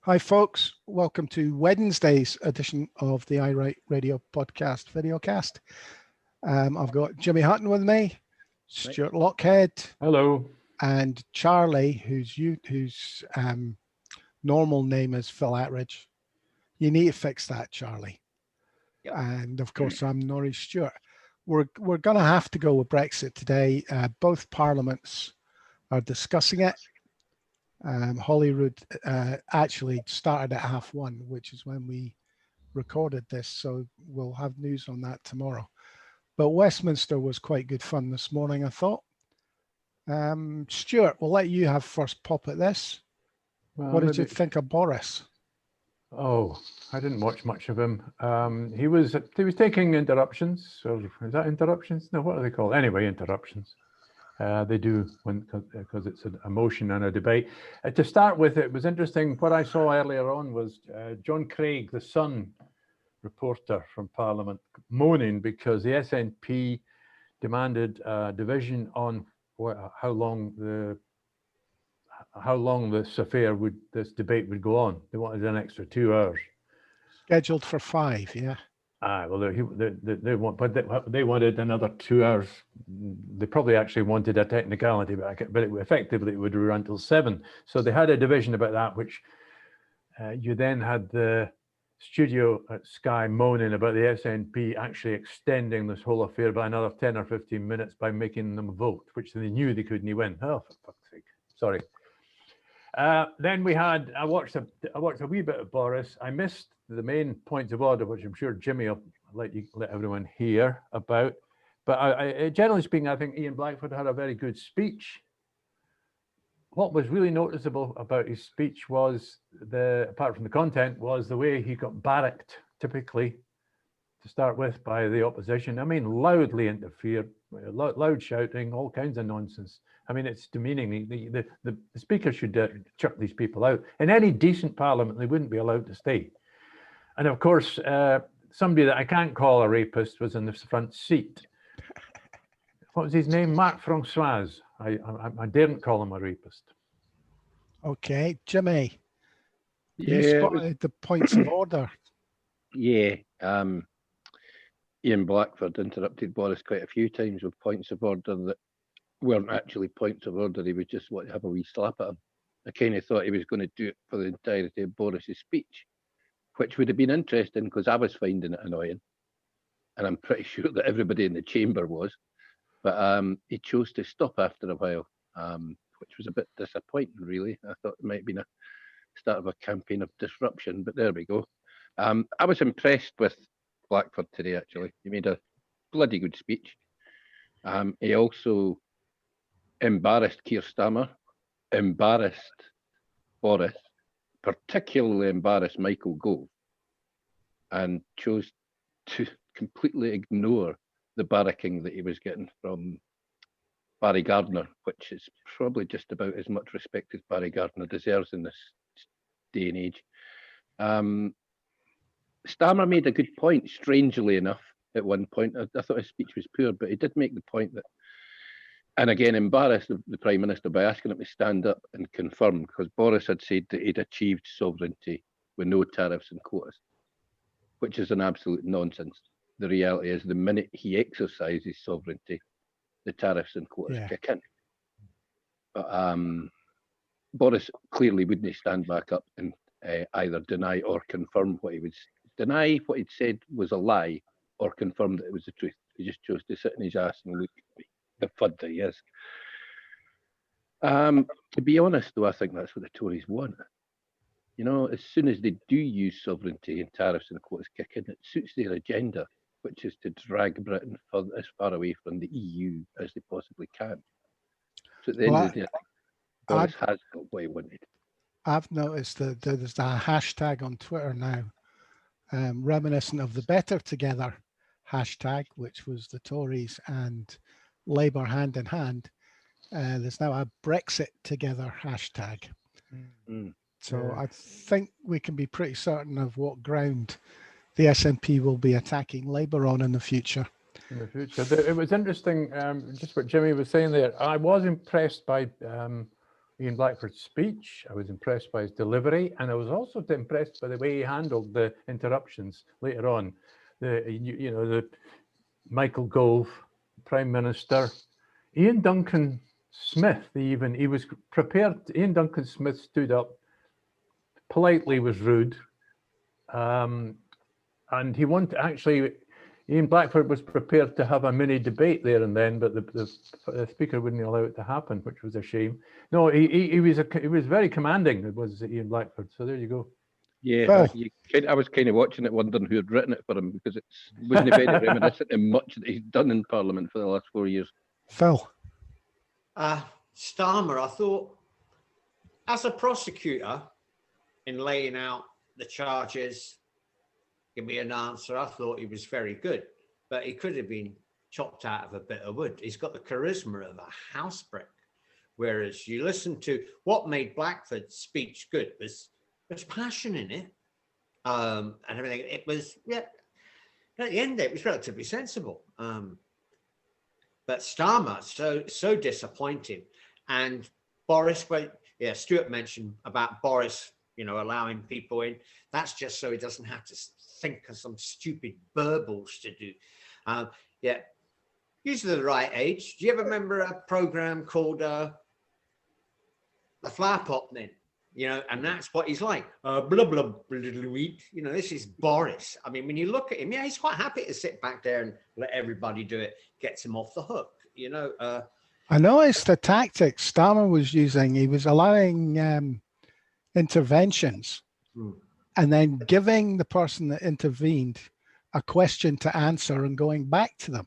Hi, folks. Welcome to Wednesday's edition of the iWrite Radio podcast, Videocast. I've got Jimmy Hutton with me, Stuart Lockhead. Hello. And Charlie, whose normal name is Phil Attridge. You need to fix that, Charlie. Yep. And of course, I'm Norrie Stewart. We're going to have to go with Brexit today. Both parliaments are discussing it. Holyrood actually started at 1:30, which is when we recorded this, so we'll have news on that tomorrow. But Westminster was quite good fun this morning, I thought. Stuart, we'll let you have first pop at this. Well, what did you think of Boris? Oh, I didn't watch much of him. He was taking interruptions. Or is that interruptions? No, what are they called? Anyway, interruptions. They do because it's a motion and a debate. To start with, it was interesting. What I saw earlier on was John Craig, the Sun reporter from Parliament, moaning because the SNP demanded a division on how long this debate would go on. They wanted an extra 2 hours. Scheduled for 5, yeah. Well, they wanted another 2 hours. They probably actually wanted a technicality, but effectively it would run until 7. So they had a division about that, which you then had the studio at Sky moaning about the SNP actually extending this whole affair by another 10 or 15 minutes by making them vote, which they knew they couldn't win. Oh, for fuck's sake! Sorry. Then I watched a wee bit of Boris. I missed the main points of order, which I'm sure Jimmy will let everyone hear about. But generally speaking, I think Ian Blackford had a very good speech. What was really noticeable about his speech was apart from the content, was the way he got barracked, typically, to start with, by the opposition. I mean, loudly interfered, loud shouting, all kinds of nonsense. I mean, it's demeaning. The speaker should chuck these people out. In any decent parliament, they wouldn't be allowed to stay. And of course, somebody that I can't call a rapist was in the front seat. What was his name? Mark Francois. I daren't call him a rapist. Okay, Jimmy. You spotted the points of order. Yeah. Ian Blackford interrupted Boris quite a few times with points of order that weren't actually points of order. He would just want to have a wee slap at him. I kind of thought he was going to do it for the entirety of Boris's speech, which would have been interesting because I was finding it annoying. And I'm pretty sure that everybody in the chamber was. But he chose to stop after a while, which was a bit disappointing, really. I thought it might have been a start of a campaign of disruption, but there we go. I was impressed with Blackford today, actually. He made a bloody good speech. He also embarrassed Keir Starmer, embarrassed Boris, particularly embarrassed Michael Gove, and chose to completely ignore the barracking that he was getting from Barry Gardiner, which is probably just about as much respect as Barry Gardiner deserves in this day and age. Starmer made a good point, strangely enough, at one point. I thought his speech was poor, but he did make the point that, and again, embarrassed the Prime Minister by asking him to stand up and confirm, because Boris had said that he'd achieved sovereignty with no tariffs and quotas, which is an absolute nonsense. The reality is the minute he exercises sovereignty, the tariffs and quotas kick in. But Boris clearly wouldn't stand back up and either deny or confirm what he would deny what he'd said was a lie, or confirm that it was the truth. He just chose to sit in his ass and look at me, the fud that he is. To be honest, though, I think that's what the Tories want. You know, as soon as they do use sovereignty and tariffs and quotas kick in, it suits their agenda, which is to drag Britain as far away from the EU as they possibly can. So at the end of the day, Boris has got what he wanted. I've noticed that there's a hashtag on Twitter now, reminiscent of the Better Together hashtag, which was the Tories and Labour hand in hand. There's now a Brexit Together hashtag. So I think we can be pretty certain of what ground the SNP will be attacking Labour on in the future. It was interesting, just what Jimmy was saying there. I was impressed by Ian Blackford's speech. I was impressed by his delivery, and I was also impressed by the way he handled the interruptions later on. The Michael Gove, Prime Minister, Ian Duncan Smith. He was prepared. Ian Duncan Smith stood up, politely was rude, and he wanted actually. Ian Blackford was prepared to have a mini debate there and then, but the speaker wouldn't allow it to happen, which was a shame. No, he was very commanding. It was Ian Blackford. So there you go. Yeah, I was kind of watching it, wondering who had written it for him, because it wasn't very reminiscent of much that he's done in Parliament for the last 4 years. Phil. Starmer, I thought, as a prosecutor, in laying out the charges, give me an answer, I thought he was very good, but he could have been chopped out of a bit of wood. He's got the charisma of a house brick. Whereas you listen to what made Blackford's speech good was passion in it, and everything. It was, yeah, at the end it was relatively sensible. But Starmer, so disappointing. And Boris, well, yeah, Stuart mentioned about Boris, allowing people in. That's just so he doesn't have to think of some stupid burbles to do. Yeah, usually the right age. Do you ever remember a program called The Flower Pot then? And that's what he's like. Blah, blah, blah, this is Boris. I mean, when you look at him, yeah, he's quite happy to sit back there and let everybody do it. Gets him off the hook, I noticed the tactics Starmer was using. He was allowing interventions and then giving the person that intervened a question to answer and going back to them.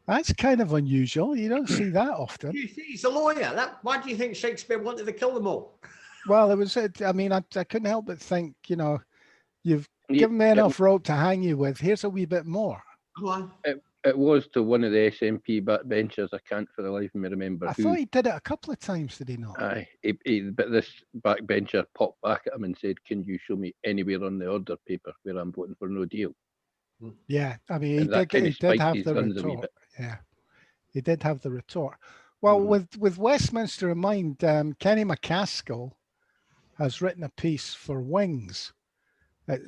That's kind of unusual. You don't see that often. He's a lawyer. Why do you think Shakespeare wanted to kill them all? Well, I couldn't help but think, you've given me enough rope to hang you with. Here's a wee bit more. Go on. It was to one of the SNP backbenchers. I can't for the life of me remember. I thought he did it a couple of times, did he not? Aye, but this backbencher popped back at him and said, "Can you show me anywhere on the order paper where I'm voting for no deal?" Yeah, I mean, he did have the retort. Yeah, he did have the retort. Well, with Westminster in mind, Kenny MacAskill has written a piece for Wings.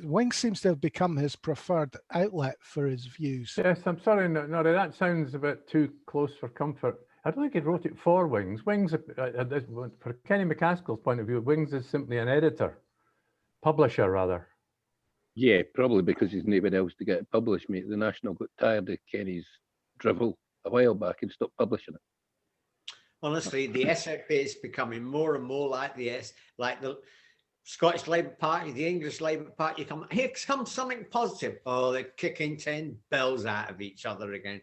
Wings seems to have become his preferred outlet for his views. Yes, I'm sorry, no, that sounds a bit too close for comfort. I don't think he wrote it for Wings. Wings, for Kenny MacAskill's point of view, Wings is simply an editor, publisher rather. Yeah, probably because there's nobody else to get it published, mate. The National got tired of Kenny's drivel a while back and stopped publishing it. Honestly, the SNP is becoming more and more like the Scottish Labour Party, the English Labour Party. Here comes something positive. Oh, they're kicking 10 bells out of each other again.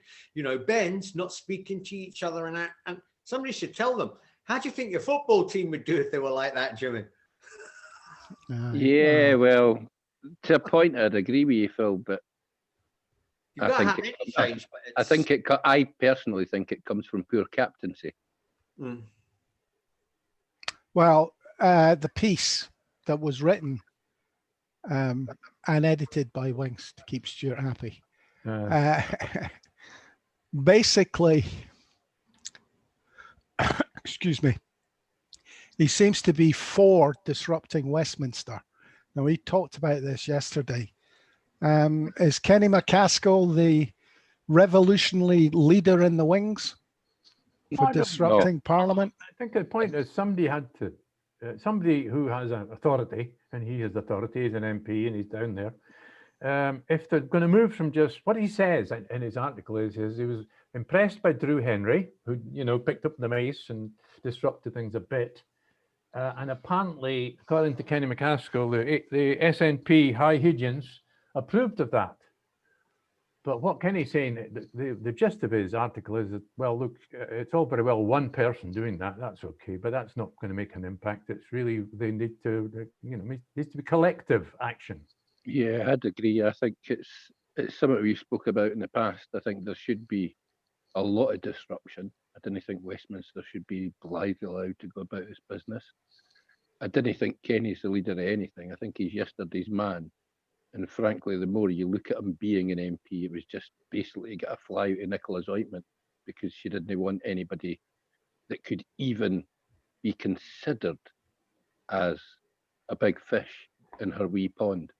Ben's not speaking to each other, and somebody should tell them. How do you think your football team would do if they were like that, Jimmy? Yeah, well, to a point, I'd agree with you, Phil, but I personally think it comes from poor captaincy. Well, the piece that was written and edited by Wings to keep Stuart happy. Basically, excuse me, he seems to be for disrupting Westminster. Now, we talked about this yesterday. Is Kenny MacAskill the revolutionary leader in the Wings for disrupting Parliament? I think the point is somebody who has an authority, and he has authority, he's an MP and he's down there. If they're going to move from just what he says in his article is he was impressed by Drew Henry, who picked up the mace and disrupted things a bit. And apparently, according to Kenny MacAskill, the SNP high Higgins approved of that. But what Kenny's saying, the gist of his article is that, well, look, it's all very well one person doing that. That's okay, but that's not going to make an impact. It's really, they need to, needs to be collective action. Yeah, I'd agree. I think it's something we spoke about in the past. I think there should be a lot of disruption. I didn't think Westminster should be blithely allowed to go about his business. I didn't think Kenny's the leader of anything. I think he's yesterday's man. And frankly, the more you look at him being an MP, it was just basically get a fly out of Nicola's ointment, because she didn't want anybody that could even be considered as a big fish in her wee pond.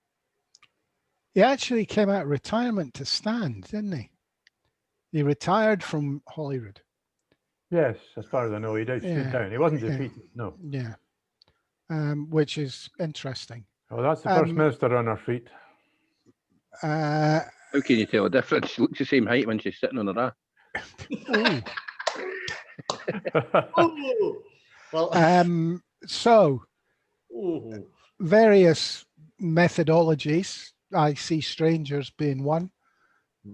He actually came out of retirement to stand, didn't he? He retired from Holyrood. Yes, as far as I know, he did stood down. He wasn't defeated, no. Yeah, which is interesting. Oh, that's the First Minister on her feet. How can you tell a difference? She looks the same height when she's sitting on her ass. Well, so various methodologies. I see strangers being one,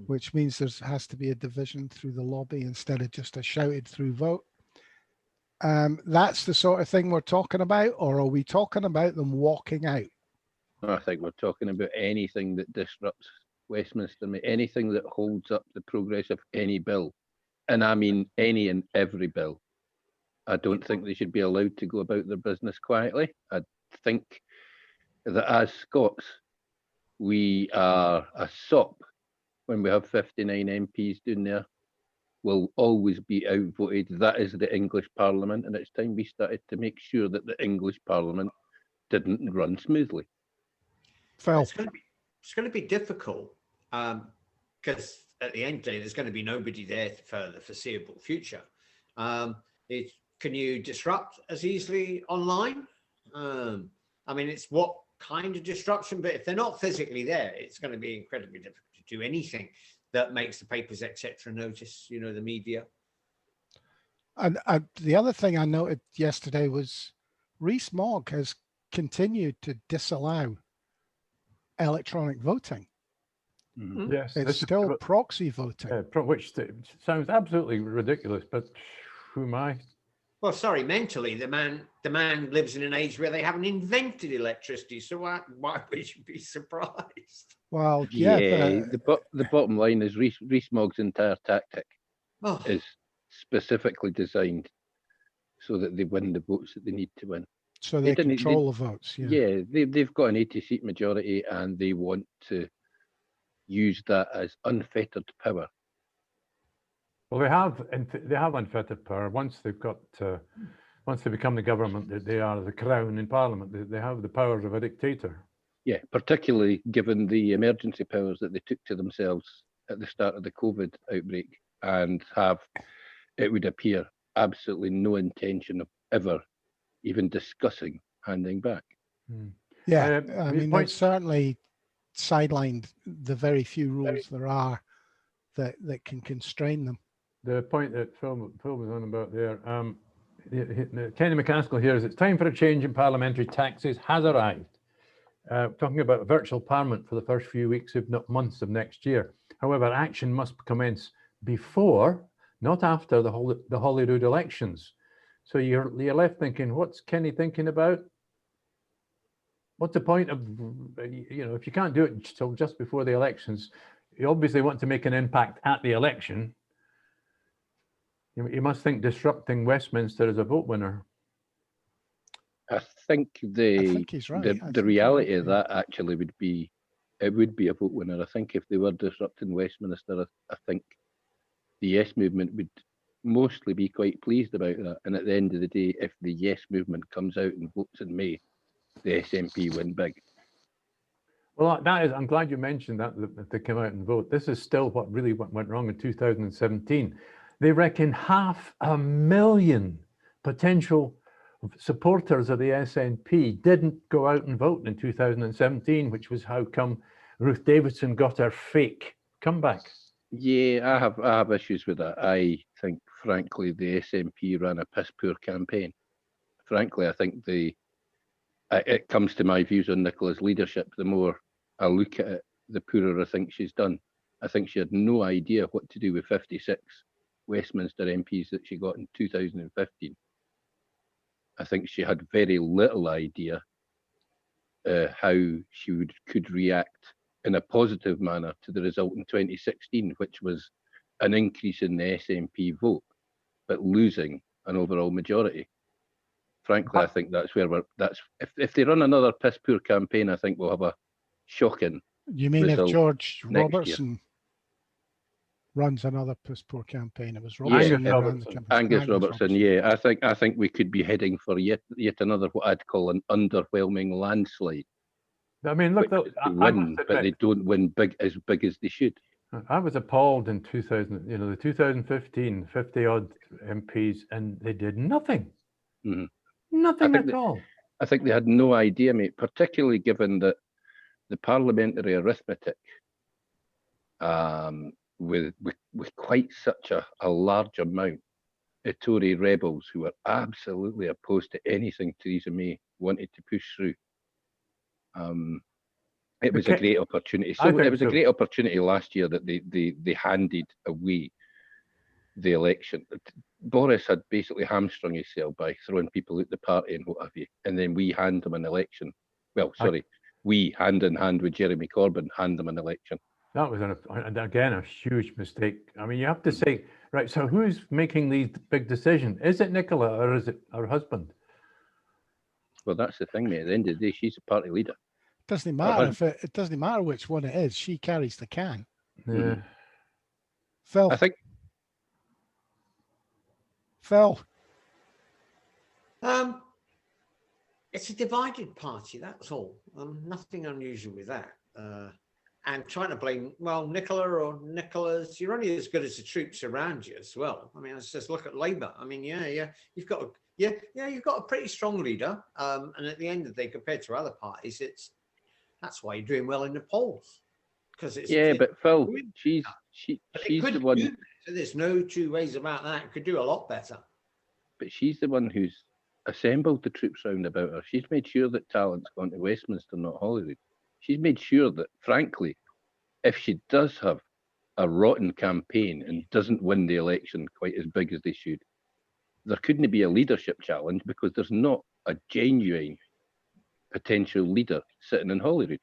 which means there has to be a division through the lobby instead of just a shouted through vote. That's the sort of thing we're talking about, or are we talking about them walking out? I think we're talking about anything that disrupts Westminster, anything that holds up the progress of any bill. And I mean any and every bill. I don't think they should be allowed to go about their business quietly. I think that as Scots, we are a sop when we have 59 MPs down there. Will always be outvoted. That is the English Parliament, and it's time we started to make sure that the English Parliament didn't run smoothly. Phil. It's going to be difficult because at the end of the day, there's going to be nobody there for the foreseeable future. Can you disrupt as easily online? I mean, it's what kind of disruption, but if they're not physically there, it's going to be incredibly difficult to do anything that makes the papers, etc., notice, you know, the media. And the other thing I noted yesterday was Rees-Mogg has continued to disallow electronic voting. Mm-hmm. Yes, It's still proxy voting. Which sounds absolutely ridiculous, but who am I? Well, sorry, mentally, the man lives in an age where they haven't invented electricity, so why would you be surprised? Well, the bottom line is Rees-Mogg's entire tactic is specifically designed so that they win the votes that they need to win. So they control the votes. Yeah, they've got an 80-seat majority, and they want to use that as unfettered power. Well, they have unfettered power. Once they become the government, they are the crown in Parliament. They have the powers of a dictator. Yeah, particularly given the emergency powers that they took to themselves at the start of the COVID outbreak, and have, it would appear, absolutely no intention of ever even discussing handing back. Yeah, I mean, they've certainly sidelined the very few rules there are that can constrain them. The point that Phil was on about there, Kenny MacAskill here is, it's time for a change in parliamentary taxes has arrived. Talking about a virtual parliament for the first few weeks, if not months of next year. However, action must commence before, not after the Holyrood elections. So you're left thinking, what's Kenny thinking about? What's the point of, you know, if you can't do it till just before the elections, you obviously want to make an impact at the election. You must think disrupting Westminster as a vote winner. I think he's right. The reality of that actually would be a vote winner. I think if they were disrupting Westminster, I think the Yes movement would mostly be quite pleased about that. And at the end of the day, if the Yes movement comes out and votes in May, the SNP win big. Well, I'm glad you mentioned that they came out and vote. This is still what really went wrong in 2017. They reckon 500,000 potential supporters of the SNP didn't go out and vote in 2017, which was how come Ruth Davidson got her fake comeback. Yeah, I have issues with that. I think, frankly, the SNP ran a piss poor campaign. Frankly, I think it comes to my views on Nicola's leadership. The more I look at it, the poorer I think she's done. I think she had no idea what to do with 56 Westminster MPs that she got in 2015. I think she had very little idea how she could react in a positive manner to the result in 2016, which was an increase in the SNP vote, but losing an overall majority. Frankly, I think that's where if they run another piss poor campaign, I think we'll have a shocking. You mean if George Robertson runs another piss poor campaign. It was Yeah, Robertson who ran the Robertson. campaign. Angus Robertson, yeah. I think we could be heading for yet another what I'd call an underwhelming landslide. I mean, look, Which though, is to win, but they don't win big as they should. I was appalled in 2000, you know, the 2015, 50 odd MPs, and they did nothing. Mhm. Nothing at all. I think they had no idea, mate, particularly given that the parliamentary arithmetic, with quite such a large amount of Tory rebels who were absolutely opposed to anything Theresa May wanted to push through. It was a great opportunity. So it was a great opportunity last year that they handed away the election. Boris had basically hamstrung himself by throwing people out the party and what have you, and then we hand him an election. Well, sorry, we hand in hand with Jeremy Corbyn hand him an election. That was again a huge mistake. I mean, you have to say, right, so who's making these big decisions? Is it Nicola or is it her husband? Well, that's the thing, mate. At the end of the day, she's a party leader. Doesn't matter if it doesn't matter which one it is. She carries the can. Yeah. Phil. I think. Phil. It's a divided party. That's all. Nothing unusual with that. And trying to blame, well, Nicola or Nicola's, you're only as good as the troops around you as well. I mean, let's just look at Labour. I mean, you've got a pretty strong leader. And at the end of the day, compared to other parties, that's why you're doing well in the polls. Because it's but Phil, she's the one. So there's no two ways about that. It could do a lot better. But she's the one who's assembled the troops round about her. She's made sure that talent's gone to Westminster, not Holyrood. She's made sure that, frankly, if she does have a rotten campaign and doesn't win the election quite as big as they should, there couldn't be a leadership challenge because there's not a genuine potential leader sitting in Holyrood.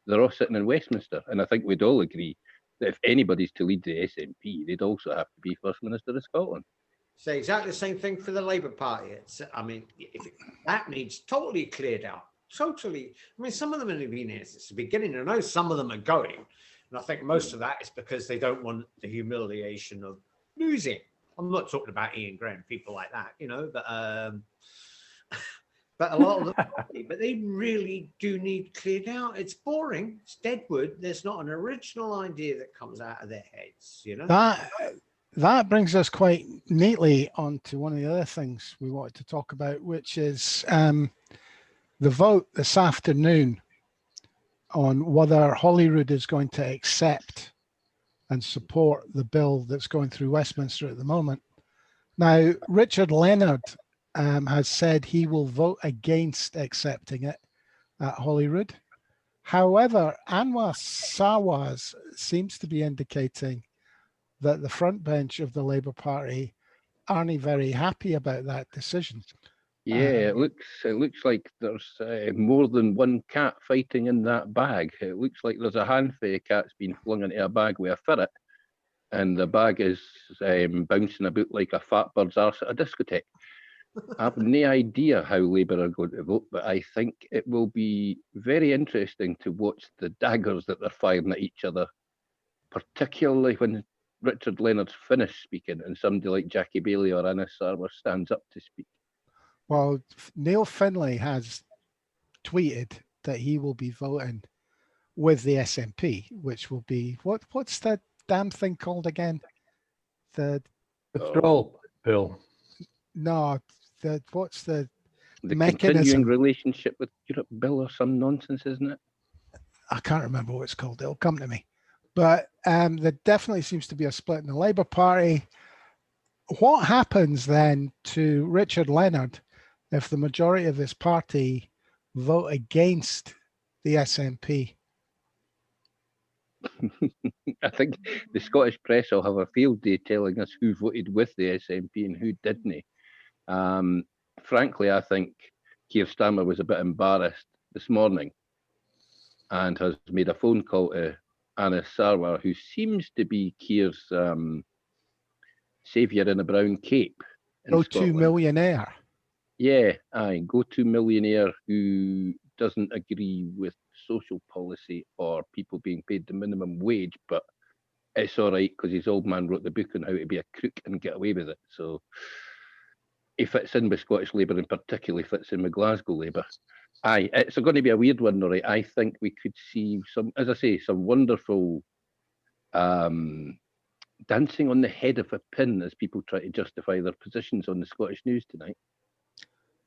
They're all sitting in Westminster. And I think we'd all agree that if anybody's to lead the SNP, they'd also have to be First Minister of Scotland. Say exactly the same thing for the Labour Party. That needs totally cleared out. Totally. I mean, some of them have been here since the beginning. I know some of them are going. And I think most of that is because they don't want the humiliation of losing. I'm not talking about Ian Graham, people like that, but but a lot of them, but they really do need cleared out. It's boring. It's deadwood. There's not an original idea that comes out of their heads, That brings us quite neatly onto one of the other things we wanted to talk about, which is the vote this afternoon on whether Holyrood is going to accept and support the bill that's going through Westminster at the moment. Now, Richard Leonard has said he will vote against accepting it at Holyrood. However, Anwar Sarwar seems to be indicating that the front bench of the Labour Party aren't very happy about that decision. Yeah, it looks like there's more than one cat fighting in that bag. It looks like there's a handful of cats being flung into a bag with a ferret, and the bag is bouncing about like a fat bird's arse at a discotheque. I have no idea how Labour are going to vote, but I think it will be very interesting to watch the daggers that they're firing at each other, particularly when Richard Leonard's finished speaking and somebody like Jackie Baillie or Anna Sarwar stands up to speak. Well, Neil Findlay has tweeted that he will be voting with the SNP, which will be what's the damn thing called again? The withdrawal bill. No, what's the mechanism? Continuing relationship with Europe bill or some nonsense, isn't it? I can't remember what it's called. It'll come to me. But there definitely seems to be a split in the Labour Party. What happens then to Richard Leonard if the majority of his party vote against the SNP? I think the Scottish press will have a field day telling us who voted with the SNP and who didn't. Frankly, I think Keir Starmer was a bit embarrassed this morning and has made a phone call to Anna Sarwar, who seems to be Keir's saviour in a brown cape. Go-to millionaire. Yeah, go-to millionaire who doesn't agree with social policy or people being paid the minimum wage, but it's all right because his old man wrote the book on how to be a crook and get away with it. So he fits in with Scottish Labour and particularly fits in with Glasgow Labour. Aye, it's going to be a weird one, all right. I think we could see some, as I say, some wonderful dancing on the head of a pin as people try to justify their positions on the Scottish news tonight.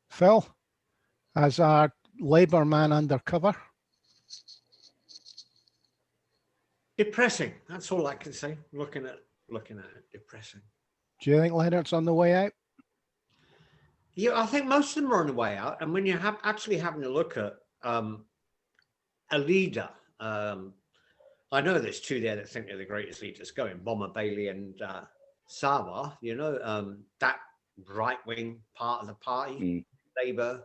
Phil, as our Labour man undercover. Depressing. That's all I can say. Looking at it, depressing. Do you think Leonard's on the way out? Yeah, I think most of them are on the way out. And when you have actually having a look at a leader, I know there's two there that think they're the greatest leaders going, Baillie and Sarwar, you know, that right-wing part of the party, Labour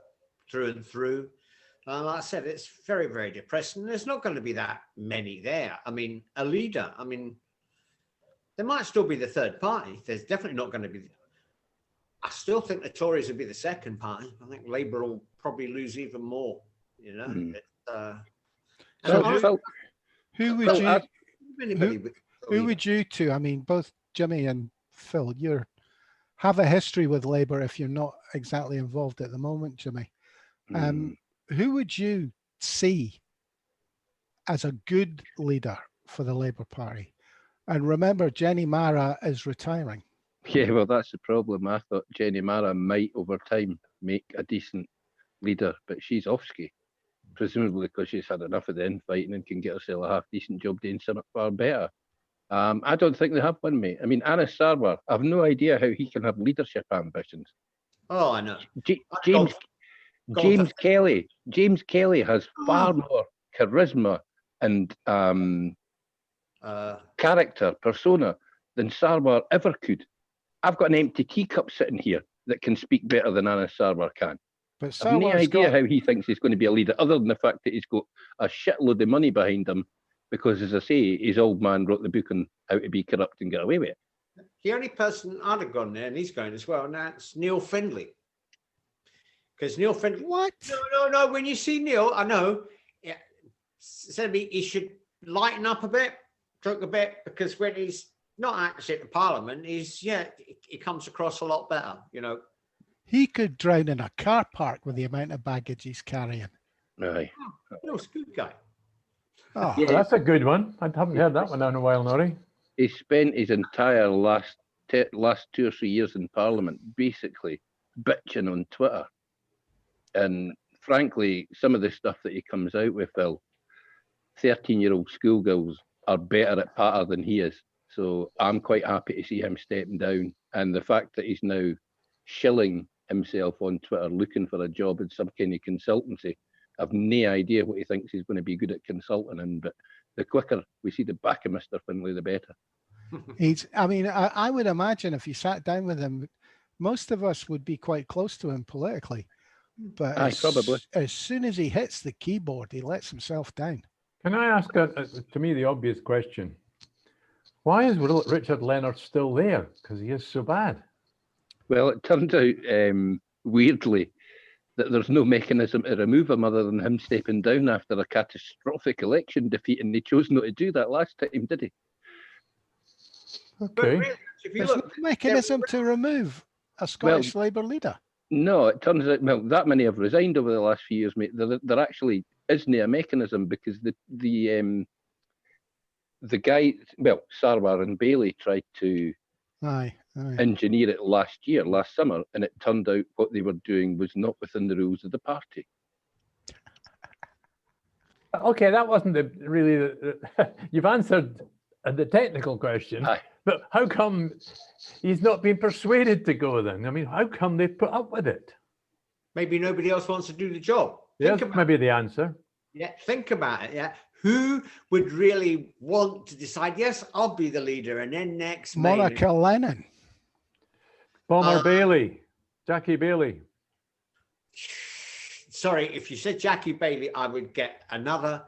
through and through. Like I said, it's very, very depressing. There's not going to be that many there. I mean, a leader, I mean, there might still be the third party. There's definitely not going to be. I still think the Tories will be the second party. I think Labour will probably lose even more, you know. Who would you two, I mean, both Jimmy and Phil, you have a history with Labour if you're not exactly involved at the moment, Jimmy. Who would you see as a good leader for the Labour Party? And remember, Jenny Marra is retiring. Yeah, well, that's the problem. I thought Jenny Marra might, over time, make a decent leader, but she's off ski, presumably because she's had enough of the infighting and can get herself a half-decent job doing something far better. I don't think they have one, mate. I mean, Anas Sarwar, I've no idea how he can have leadership ambitions. Oh, I know. James Kelly has far more charisma and character, persona, than Sarwar ever could. I've got an empty teacup sitting here that can speak better than Anas Sarwar can. But I've no idea how he thinks he's going to be a leader, other than the fact that he's got a shitload of money behind him, because, as I say, his old man wrote the book on how to be corrupt and get away with it. The only person I'd have gone there, and he's going as well, and that's Neil Findlay. Because Neil Findlay... What? No. When you see Neil, I know, yeah, he should lighten up a bit, talk a bit, because when he's not actually at the Parliament, he comes across a lot better, you know. He could drown in a car park with the amount of baggage he's carrying. Right. Neil's a good guy. Oh, yeah, that's a good one. I haven't heard that one in a while, Norrie. He spent his entire last 2 or 3 years in Parliament basically bitching on Twitter. And frankly, some of the stuff that he comes out with, Phil, 13-year-old schoolgirls are better at patter than he is. So I'm quite happy to see him stepping down. And the fact that he's now shilling himself on Twitter looking for a job in some kind of consultancy, I've no idea what he thinks he's going to be good at consulting in, but the quicker we see the back of Mr. Findlay, the better. I would imagine if you sat down with him, most of us would be quite close to him politically. But probably. As soon as he hits the keyboard, he lets himself down. Can I ask, to me, the obvious question? Why is Richard Leonard still there? Because he is so bad. Well, it turns out, weirdly, that there's no mechanism to remove him other than him stepping down after a catastrophic election defeat, and he chose not to do that last time, did he? Okay. Really, There's no mechanism to remove a Scottish Labour leader. No, it turns out, well, that many have resigned over the last few years, mate. There actually isn't a mechanism, because the guy, well, Sarwar and Baillie tried to engineer it last summer, and it turned out what they were doing was not within the rules of the party. Okay, that wasn't you've answered the technical question. Aye. But how come he's not been persuaded to go then? I mean, how come they put up with it? Maybe nobody else wants to do the job. Yes, maybe the answer. Yeah, think about it. Yeah, who would really want to decide? Yes, I'll be the leader, and then next, Monica Lennon, Bomber Baillie, Jackie Baillie. Sorry, if you said Jackie Baillie, I would get another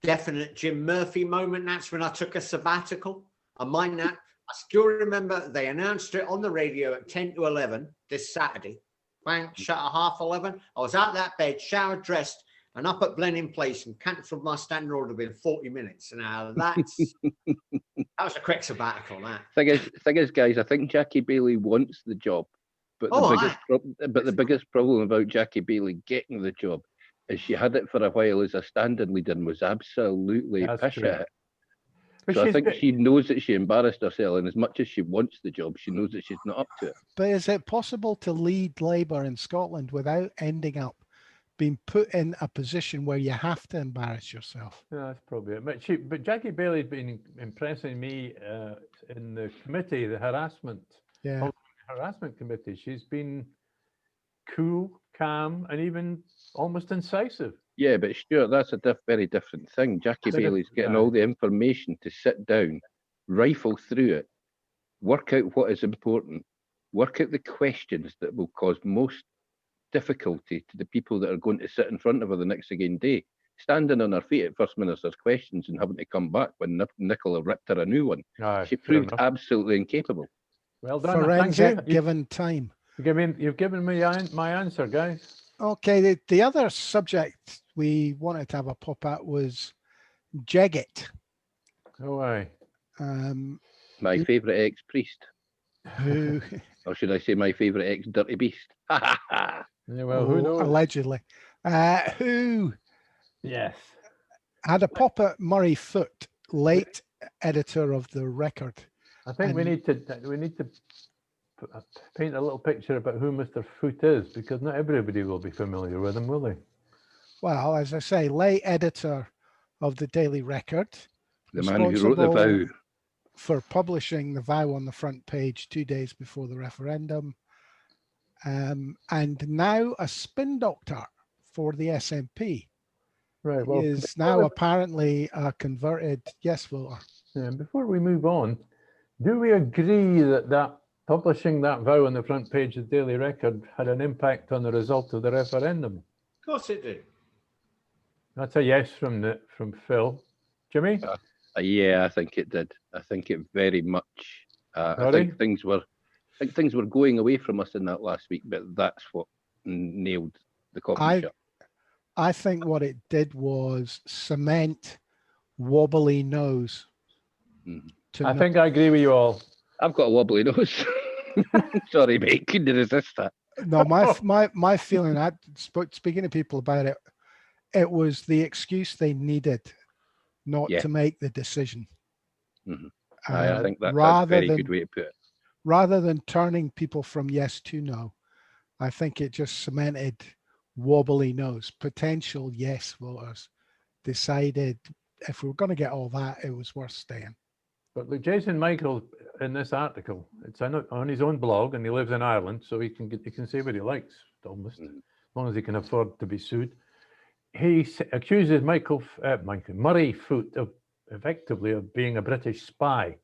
definite Jim Murphy moment. That's when I took a sabbatical. I mind that. I still remember they announced it on the radio at 10 to 11 this Saturday. Bang, shut at 11:30. I was out that bed, showered, dressed, and up at Blenheim Place and cancelled my standing order within 40 minutes. Now that's that was a quick sabbatical. That Thing is, guys, I think Jackie Baillie wants the job, but the biggest problem about Jackie Baillie getting the job is she had it for a while as a standing leader and was absolutely pish at it. But So I think she knows that she embarrassed herself, and as much as she wants the job, she knows that she's not up to it. But is it possible to lead Labour in Scotland without ending up being put in a position where you have to embarrass yourself? Yeah, that's probably it. But Jackie Baillie's been impressing me in the committee, the harassment committee. She's been cool, calm, and even almost incisive. Yeah, but Stuart, that's a very different thing. Jackie Baillie's getting all the information to sit down, rifle through it, work out what is important, work out the questions that will cause most difficulty to the people that are going to sit in front of her the next again day. Standing on her feet at First Minister's questions and having to come back when Nicola ripped her a new one. She proved absolutely incapable. Well done. Forensic Thank you. given time. You've given me my answer, guys. Okay, the other subject we wanted to have a pop at was Jeggett. Oh, aye. My favourite ex-priest. Who, or should I say my favourite ex-dirty beast? Yeah, well, who knows? Allegedly. Who yes, had a pop at Murray Foote, late editor of the Record. I think we need to paint a little picture about who Mr. Foote is, because not everybody will be familiar with him, will they? Well, as I say, late editor of the Daily Record. The man who wrote the vow. For publishing the vow on the front page 2 days before the referendum. And now a spin doctor for the SNP. Right. Well, he is now apparently a converted yes voter. Yeah, before we move on, do we agree that publishing that vow on the front page of the Daily Record had an impact on the result of the referendum? of course it did. That's a yes from Phil. Jimmy? Yeah, I think it did. I think it very much. I think things were going away from us in that last week, but that's what nailed the coffee shut. I think what it did was cement wobbly nose. I think I agree with you all. I've got a wobbly nose. Sorry, mate, couldn't resist that. No, my feeling, speaking to people about it, it was the excuse they needed not to make the decision. I think that's a very good way to put it. Rather than turning people from yes to no, I think it just cemented wobbly nose. Potential yes voters decided if we were going to get all that, it was worth staying. But look, Jason Michael in this article, it's on his own blog, and he lives in Ireland, so he can say what he likes, almost, as long as he can afford to be sued. He accuses Murray Foote effectively of being a British spy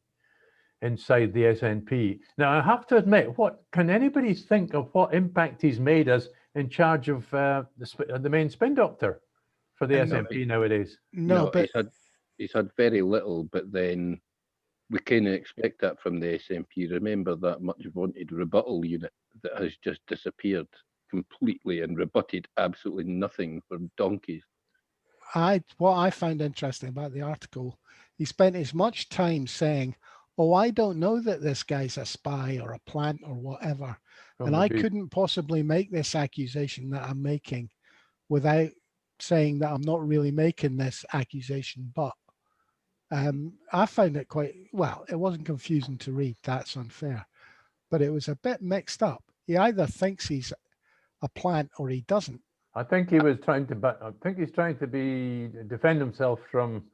inside the SNP. Now, I have to admit, can anybody think of what impact he's made as in charge of the main spin doctor for the SNP nowadays? No, but he's had very little, but then we kind of expect that from the SNP. Remember that much vaunted rebuttal unit that has just disappeared completely and rebutted absolutely nothing for donkeys. What I found interesting about the article, he spent as much time saying, oh, I don't know that this guy's a spy or a plant or whatever. And I couldn't possibly make this accusation that I'm making without saying that I'm not really making this accusation. But I found it it wasn't confusing to read. That's unfair. But it was a bit mixed up. He either thinks he's a plant or he doesn't. I think he was trying to. I think he's trying to defend himself from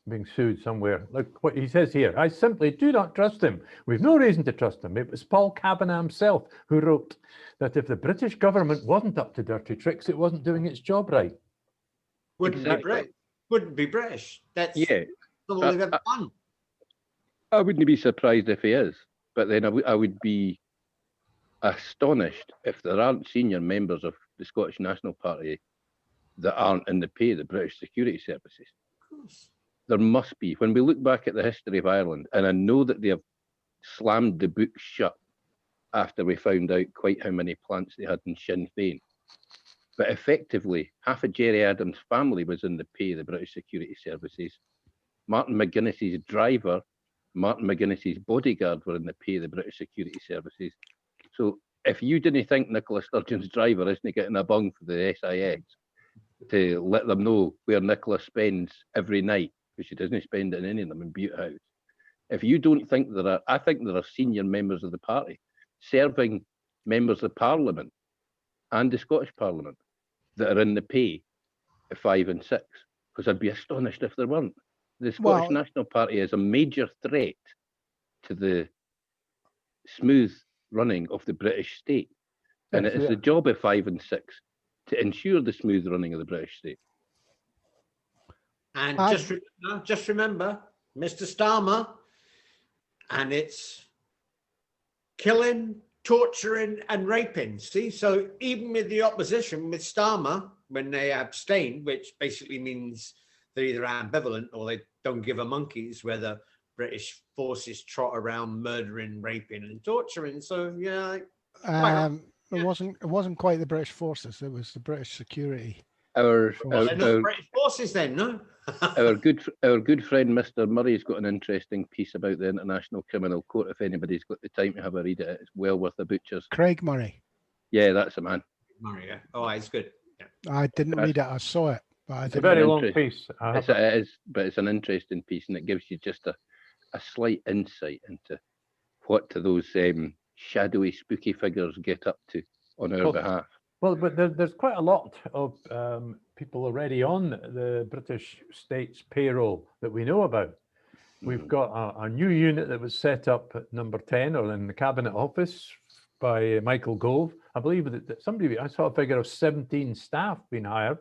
being sued somewhere. Look what he says here. I simply do not trust him. We've no reason to trust him. It was Paul Kavanagh himself who wrote that if the British government wasn't up to dirty tricks, it wasn't doing its job right. Wouldn't be British. That's all they've ever done. I wouldn't be surprised if he is, but then I would be astonished if there aren't senior members of the Scottish National Party that aren't in the pay of the British security services. Of course. There must be. When we look back at the history of Ireland, and I know that they have slammed the book shut after we found out quite how many plants they had in Sinn Féin, But effectively, half of Jerry Adams' family was in the pay of the British security services. Martin McGuinness's driver, Martin McGuinness's bodyguard were in the pay of the British security services. So if you didn't think Nicola Sturgeon's driver isn't getting a bung for the SIS to let them know where Nicola spends every night, because she doesn't spend it in any of them in Butte House. If you don't think I think there are senior members of the party serving members of Parliament and the Scottish Parliament that are in the pay of 5 and 6, because I'd be astonished if there weren't. The Scottish National Party is a major threat to the smooth running of the British state. And it is the job of 5 and 6 to ensure the smooth running of the British state. And just remember, Mr. Starmer, and it's killing, torturing, and raping. See, so even with the opposition, with Starmer, when they abstain, which basically means they're either ambivalent or they don't give a monkey's whether British forces trot around murdering, raping, and torturing. So yeah, it wasn't quite the British forces. It was the British security. Our British forces then, no. our good friend Mr. Murray's got an interesting piece about the International Criminal Court. If anybody's got the time to have a read it, it's well worth a butcher's. Craig Murray. Yeah, that's the man. Murray, yeah. Oh, he's good. Yeah. I didn't read it. I saw it, but it's a very long piece. It is, but it's an interesting piece, and it gives you just a slight insight into what those shadowy, spooky figures get up to on our behalf. Well, but there's quite a lot of people already on the British state's payroll that we know about. We've got a new unit that was set up at number 10 or in the Cabinet Office by Michael Gove. I believe that I saw a figure of 17 staff being hired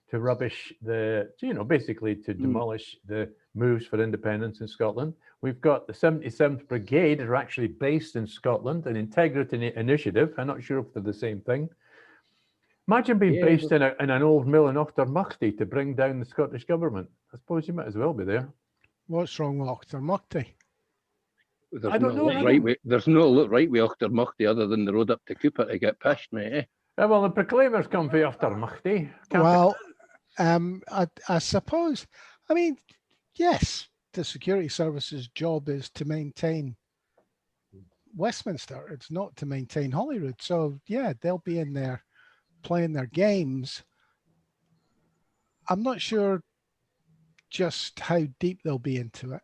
to rubbish basically to demolish the moves for independence in Scotland. We've got the 77th Brigade are actually based in Scotland, an integrity initiative. I'm not sure if they're the same thing. Imagine being based in an old mill in Auchtermuchty to bring down the Scottish government. I suppose you might as well be there. What's wrong with Auchtermuchty? I don't know. There's no look right with Auchtermuchty other than the road up to Cooper to get pissed, mate. Well, the Proclaimers come from Auchtermuchty. Well, I suppose, I mean, yes, the security services job is to maintain Westminster. It's not to maintain Holyrood. So, yeah, they'll be in there playing their games. I'm not sure just how deep they'll be into it.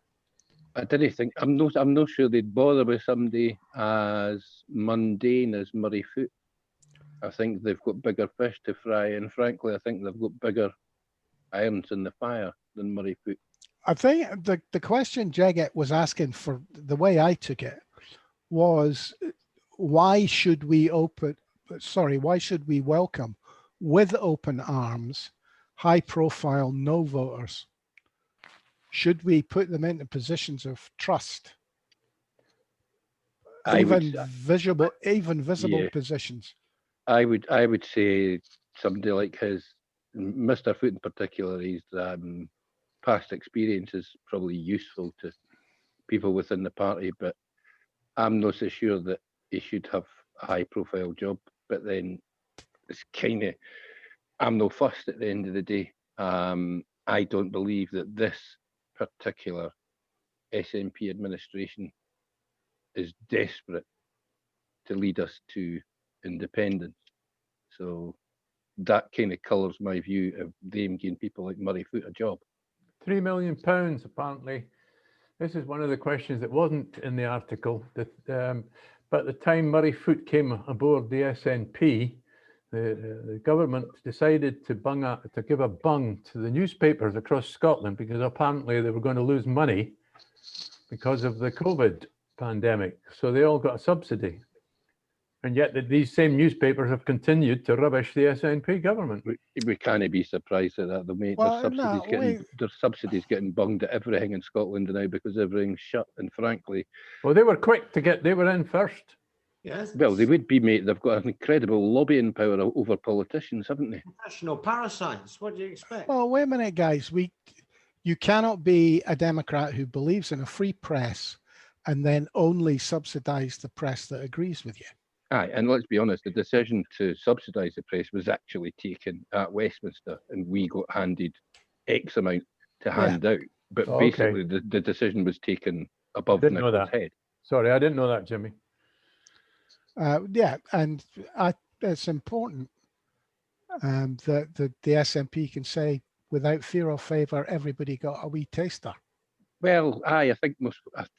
I didn't think. I'm not sure they'd bother with somebody as mundane as Murray Foote. I think they've got bigger fish to fry, and frankly, I think they've got bigger irons in the fire than Murray Foote. I think the question Jaggett was asking, for the way I took it, was why should we welcome with open arms high-profile no voters? Should we put them into positions of trust? Even visible positions. I would say somebody like Mr. Foote in particular, his past experience is probably useful to people within the party, but I'm not so sure that he should have a high-profile job. But then it's kind of, I'm no fussed at the end of the day. I don't believe that this particular SNP administration is desperate to lead us to independence. So that kind of colours my view of them giving people like Murray Foote a job. £3 million, apparently. This is one of the questions that wasn't in the article. But at the time Murray Foote came aboard the SNP, the government decided to give a bung to the newspapers across Scotland because apparently they were going to lose money because of the COVID pandemic. So they all got a subsidy. And yet these same newspapers have continued to rubbish the SNP government. We can't be surprised at that, though, mate. There's subsidies getting bunged at everything in Scotland now because everything's shut. And frankly, well, they were quick they were in first. Yes. Well, they would be, mate. They've got an incredible lobbying power over politicians, haven't they? National parasites. What do you expect? Well, wait a minute, guys. You cannot be a Democrat who believes in a free press and then only subsidize the press that agrees with you. Aye, and let's be honest, the decision to subsidise the press was actually taken at Westminster, and we got handed X amount to hand out. But Oh, okay. basically, the decision was taken above Didn't know Nicholas' that. head. Sorry, I didn't know that, Jimmy. Yeah, and it's important that the SNP can say without fear or favour, everybody got a wee taster. Well, aye, I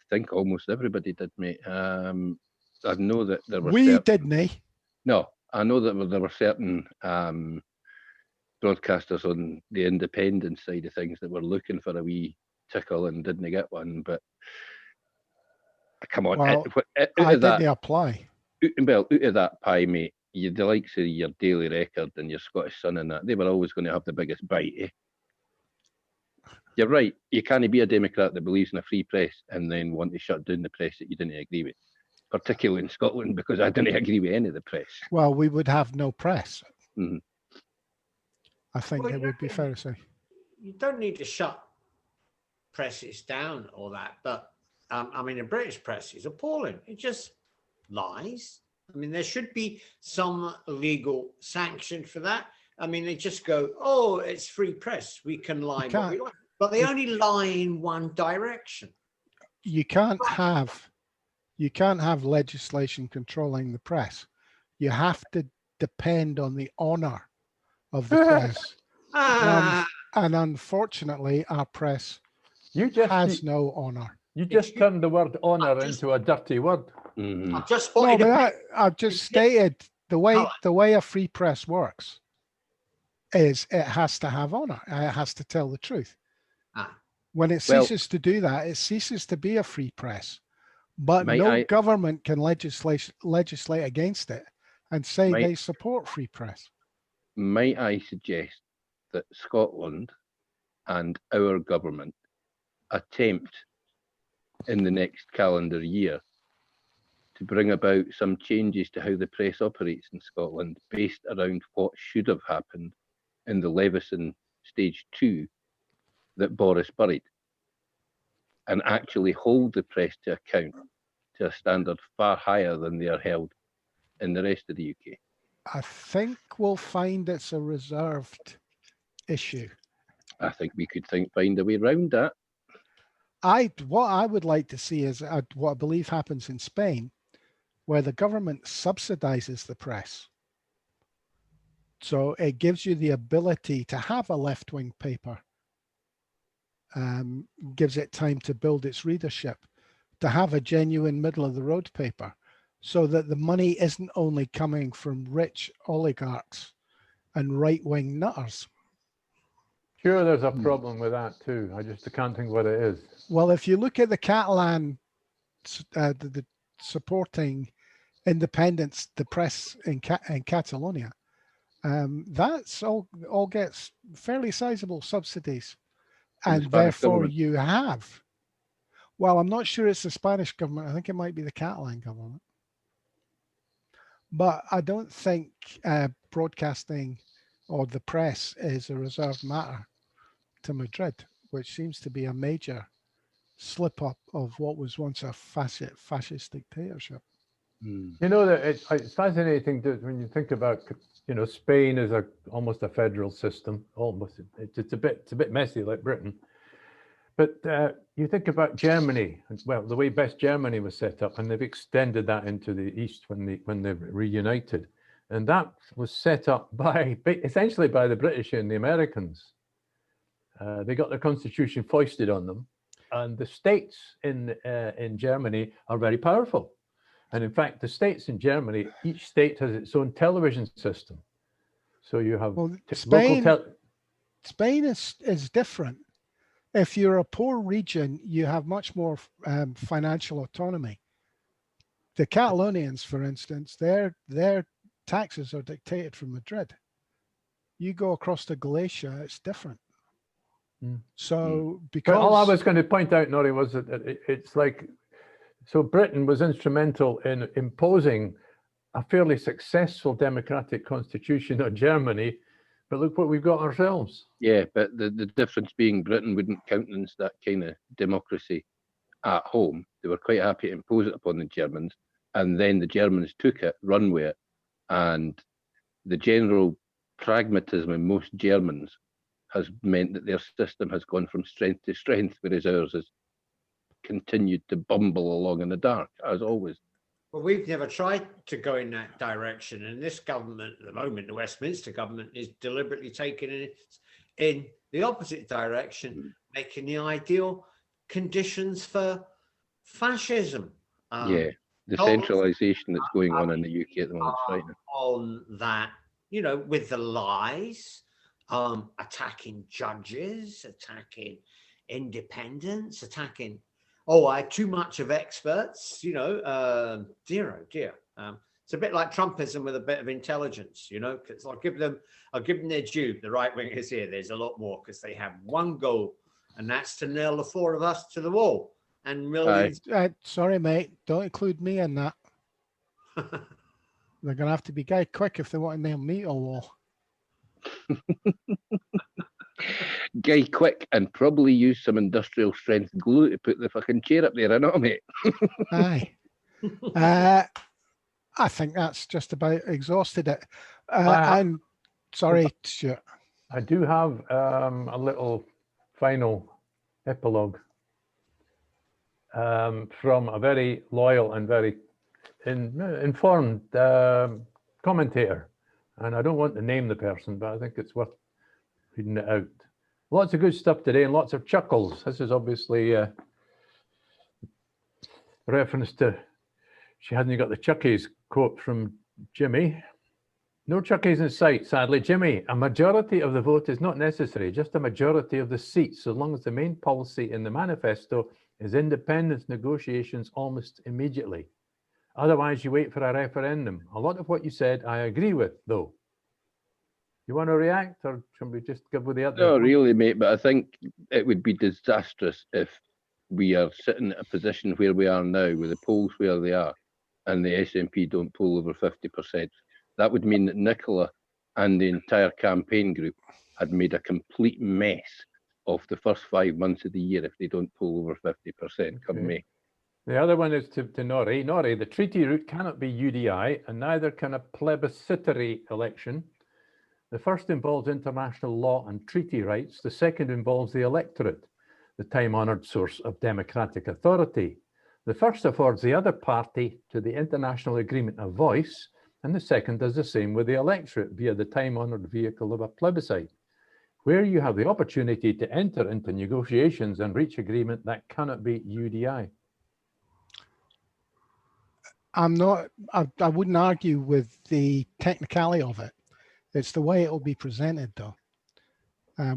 think almost everybody did, mate. I know that there were Didn't. No, I know that there were certain broadcasters on the independent side of things that were looking for a wee tickle and didn't get one. But come on, Well, out of that, didn't apply. Out of that pie, mate, the likes of your Daily Record and your Scottish Sun and that, they were always going to have the biggest bite, eh? You're right. You can't be a Democrat that believes in a free press and then want to shut down the press that you didn't agree with, particularly in Scotland, because I didn't agree with any of the press. Well, we would have no press. Mm-hmm. I think it would be fair to say. You don't need to shut presses down or that, but I mean, the British press is appalling. It just lies. I mean, there should be some legal sanction for that. I mean, they just go, "Oh, it's free press. We can lie what we like," but they only lie in one direction. You can't have legislation controlling the press. You have to depend on the honour of the press. And unfortunately, our press has no honour. You just turned the word honour into a dirty word. Mm-hmm. I've just stated the way a free press works is it has to have honour. It has to tell the truth. When it ceases to do that, it ceases to be a free press. But no government can legislate against it and say they support free press. Might I suggest that Scotland and our government attempt in the next calendar year to bring about some changes to how the press operates in Scotland based around what should have happened in the Leveson Stage 2 that Boris buried, and actually hold the press to account to a standard far higher than they are held in the rest of the UK. I think we'll find it's a reserved issue. I think we could find a way around that. What I would like to see is what I believe happens in Spain, where the government subsidizes the press. So it gives you the ability to have a left-wing paper, gives it time to build its readership, to have a genuine middle-of-the-road paper, so that the money isn't only coming from rich oligarchs and right-wing nutters. Sure, there's a problem with that too. I just can't think what it is. Well, if you look at the Catalan the supporting independence, the press in Catalonia, that's all gets fairly sizable subsidies, and therefore you have. Well, I'm not sure it's the Spanish government. I think it might be the Catalan government. But I don't think broadcasting or the press is a reserved matter to Madrid, which seems to be a major slip up of what was once a fascist dictatorship. You know, that it's fascinating that when you think about, you know, Spain is almost a federal system. Almost, it's a bit messy like Britain. But you think about Germany, well, the way West Germany was set up, and they've extended that into the East when they reunited, and that was set up essentially by the British and the Americans. They got their constitution foisted on them, and the states in Germany are very powerful. And in fact, the states in Germany, each state has its own television system. So you have Spain is different. If you're a poor region, you have much more financial autonomy. The Catalonians, for instance, their taxes are dictated from Madrid. You go across to Galicia, it's different. So because all I was going to point out, Norrie, was that it's like, so Britain was instrumental in imposing a fairly successful democratic constitution on Germany, but look what we've got ourselves. Yeah, but the difference being Britain wouldn't countenance that kind of democracy at home. They were quite happy to impose it upon the Germans, and then the Germans took it, run with it, and the general pragmatism in most Germans has meant that their system has gone from strength to strength, whereas ours has continued to bumble along in the dark, as always. Well, we've never tried to go in that direction, and this government at the moment, the Westminster government, is deliberately taking it in the opposite direction, making the ideal conditions for fascism. Yeah, the centralisation that's going on in the UK at the moment is frightening. On that, you know, with the lies, attacking judges, attacking independents, attacking, I had too much of experts, you know, dear, oh dear. It's a bit like Trumpism with a bit of intelligence, you know, because I'll give them their due. The right wingers here, there's a lot more because they have one goal, and that's to nail the four of us to the wall. And millions. Sorry, mate, don't include me in that. They're going to have to be guy quick if they want to nail me to a wall. Guy quick, and probably use some industrial strength glue to put the fucking chair up there, I know, mate. Aye. I think that's just about exhausted it. I'm sorry, Stuart. I do have a little final epilogue from a very loyal and very informed commentator. And I don't want to name the person, but I think it's worth reading it out. Lots of good stuff today and lots of chuckles. This is obviously a reference to, she hasn't got the Chuckies quote from Jimmy. No Chuckies in sight, sadly. Jimmy, a majority of the vote is not necessary, just a majority of the seats, so long as the main policy in the manifesto is independence negotiations almost immediately. Otherwise, you wait for a referendum. A lot of what you said, I agree with, though. You want to react, or should we just give with the other? No, really, mate, but I think it would be disastrous if we are sitting at a position where we are now, with the polls where they are, and the SNP don't poll over 50%. That would mean that Nicola and the entire campaign group had made a complete mess of the first 5 months of the year if they don't poll over 50% come May. The other one is to Norrie. Norrie, the treaty route cannot be UDI, and neither can a plebiscitary election. The first involves international law and treaty rights. The second involves the electorate, the time-honoured source of democratic authority. The first affords the other party to the international agreement a voice, and the second does the same with the electorate via the time-honoured vehicle of a plebiscite. Where you have the opportunity to enter into negotiations and reach agreement, that cannot be UDI. I wouldn't argue with the technicality of it. It's the way it will be presented, though.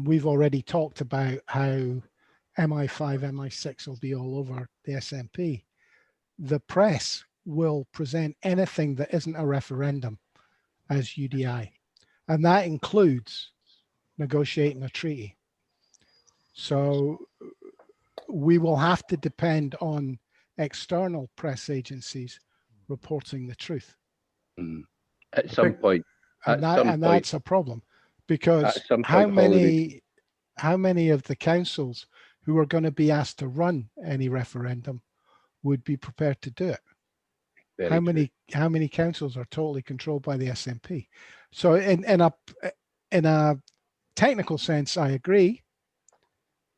We've already talked about how MI5, MI6 will be all over the SNP. The press will present anything that isn't a referendum as UDI, and that includes negotiating a treaty. So we will have to depend on external press agencies reporting the truth. At some point. And that's a problem, because how many of the councils who are going to be asked to run any referendum would be prepared to do it? How many councils are totally controlled by the SNP? So in a technical sense, I agree.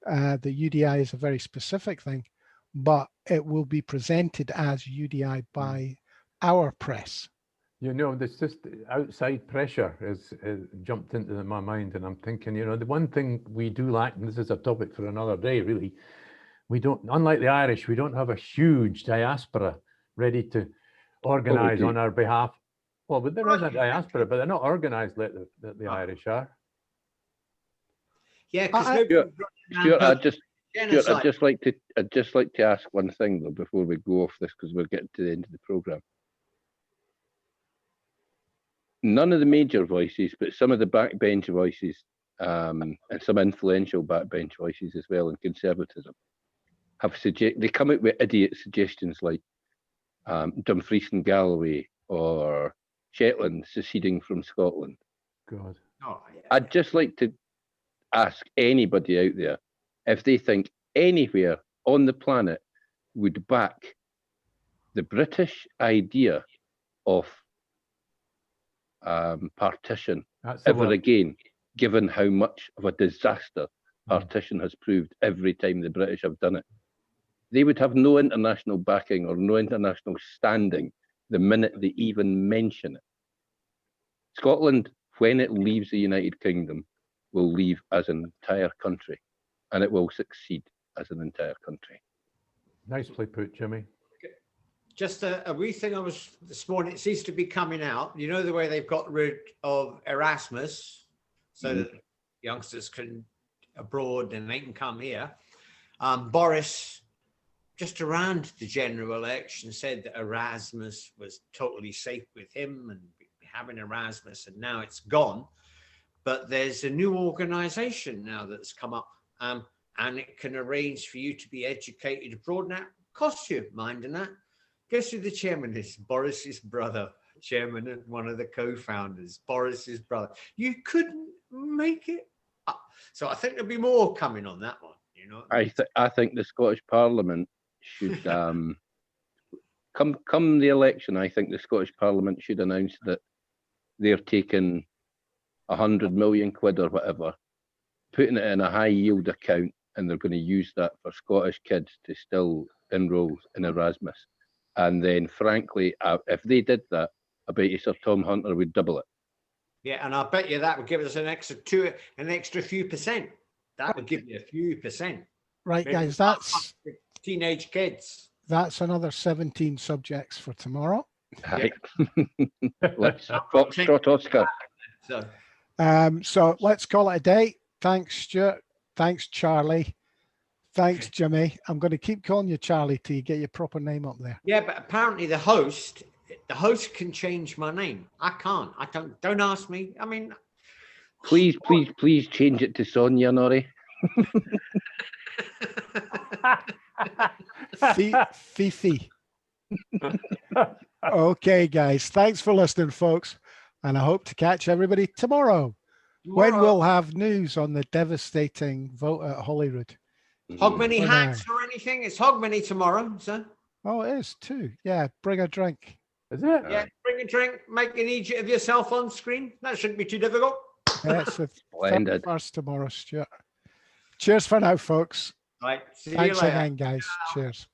The UDI is a very specific thing, but it will be presented as UDI by our press. You know, this just outside pressure is jumped into my mind, and I'm thinking, you know, the one thing we do lack, and this is a topic for another day, really, we don't, unlike the Irish, we don't have a huge diaspora ready to organise on our behalf. Well, but there is a diaspora, but they're not organised like the Irish are. Yeah, Stuart, I'd just like to ask one thing though before we go off this, because we're getting to the end of the programme. None of the major voices, but some of the backbench voices, and some influential backbench voices as well in conservatism, have they come out with idiot suggestions like Dumfries and Galloway or Shetland seceding from Scotland. God. Oh, yeah. I'd just like to ask anybody out there if they think anywhere on the planet would back the British idea of partition That's the ever one. again, given how much of a disaster partition has proved every time the British have done it. They would have no international backing or no international standing the minute they even mention it. Scotland, when it leaves the United Kingdom, will leave as an entire country, and it will succeed as an entire country. Nicely put, Jimmy. Just a wee thing I was this morning, it seems to be coming out. You know the way they've got rid of Erasmus so that youngsters can abroad and they can come here. Boris, just around the general election, said that Erasmus was totally safe with him and having Erasmus, and now it's gone. But there's a new organisation now that's come up, and it can arrange for you to be educated abroad. Now, costs you, minding that. Guess who the chairman is? Boris's brother, chairman and one of the co-founders, Boris's brother. You couldn't make it up. So I think there'll be more coming on that one. You know, I think the Scottish Parliament should come the election. I think the Scottish Parliament should announce that they're taking 100 million quid or whatever, putting it in a high yield account, and they're going to use that for Scottish kids to still enrol in Erasmus. And then, frankly, if they did that, I bet you Sir Tom Hunter would double it. yeah, and I bet you that would give us an extra few percent. That would give you a few percent. Right, Maybe guys, that's teenage kids. that's another 17 subjects for tomorrow. Right. Let's Foxtrot Oscar. So let's call it a day. Thanks, Stuart. Thanks, Charlie. Thanks, Jimmy. I'm going to keep calling you Charlie till you get your proper name up there. yeah, but apparently the host can change my name. I can't. I don't ask me. I mean, Please change it to Sonia, Norrie. Fifi. Okay, guys. Thanks for listening, folks. And I hope to catch everybody tomorrow, when we'll have news on the devastating vote at Holyrood. Hogmanay hats or anything? It's Hogmanay tomorrow, sir. Oh, it is too. Yeah, bring a drink. Is it? Yeah, bring a drink, make an idiot of yourself on screen. That shouldn't be too difficult. Yeah, it's the Splendid. 31st tomorrow, Stuart. Cheers for now, folks. Right, see you Thanks later. again, guys. Cheers.